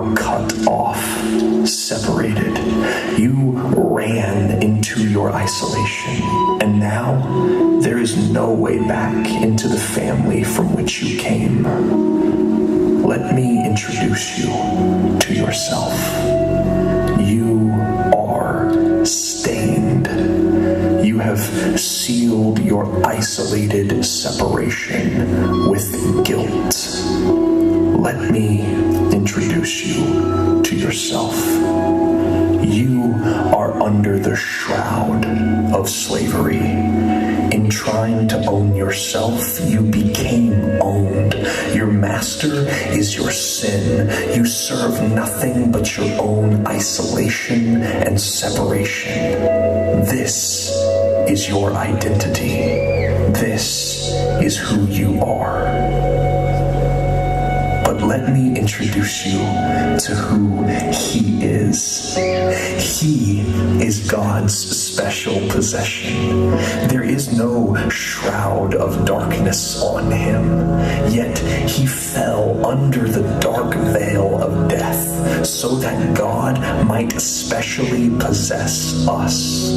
were cut off, separated. You ran into your isolation, and now there is no way back into the family from which you came. Let me introduce you to yourself. You are stained. You have sealed your isolated separation with guilt. Let me introduce you to yourself. You are under the shroud of slavery. In trying to own yourself, you became owned. Your master is your sin. You serve nothing but your own isolation and separation. This is your identity. This is who you are. But let me introduce you to who He is. He is God's special possession. There is no shroud of darkness on Him, yet He fell under the dark veil of death so that God might specially possess us.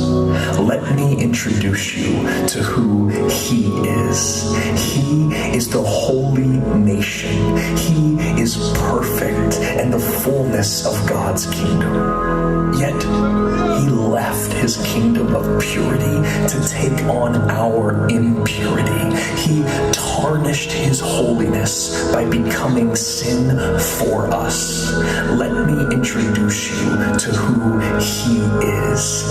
Let me introduce you to who He is. He is the holy nation. He is perfect and the fullness of God's kingdom. Yet He left His kingdom of purity to take on our impurity. He tarnished His holiness by becoming sin for us. Let me introduce you to who He is.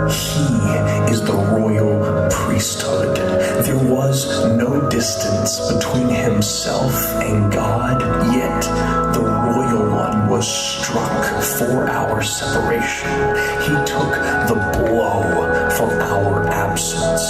He is the royal priesthood. There was no distance between Himself and God, yet the royal one was struck for our separation. He took the blow for our absence.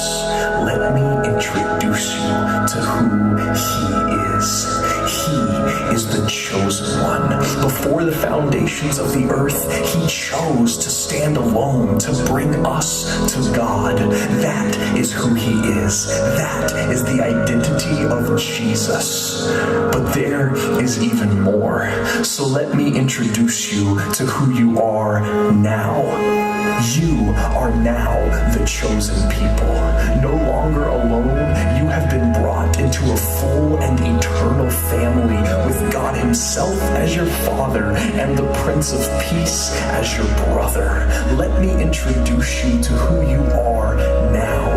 Let me introduce you to who He is. He is the chosen one. Before the foundations of the earth, He chose to stand alone to bring us to God. That is who He is. That is the identity of Jesus. But there is even more. So let me introduce you to who you are now. You are now the chosen people. No longer alone, you have been brought into a full and eternal family with God Himself as your Father and the Prince of Peace as your brother. Let me introduce you to who you are now.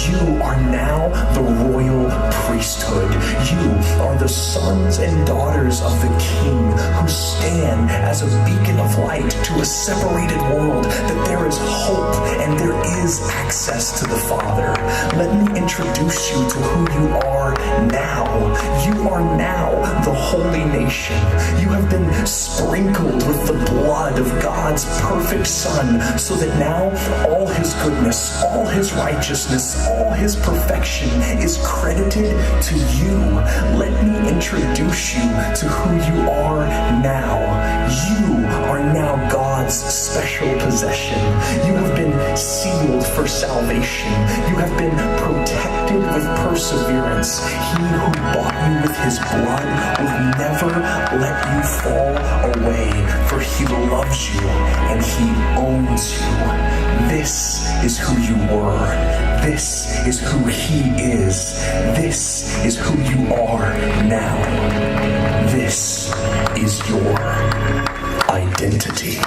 You are now the royal priesthood. You are the sons and daughters of the King who stand as a beacon of light to a separated world, that there is hope and there is access to the Father. Let me introduce you to who you are now. You are now the holy nation. You have been sprinkled with the blood of God's perfect Son, so that now all His goodness, all His righteousness, all His perfection is credited to you. Let me introduce you to who you are now. You are now God's special possession. You have been sealed for salvation. You have been protected with perseverance. He who bought you with His blood will never let you fall away, for He loves you and He owns you. This is who you were. This is who He is. This is who you are now. This is your identity.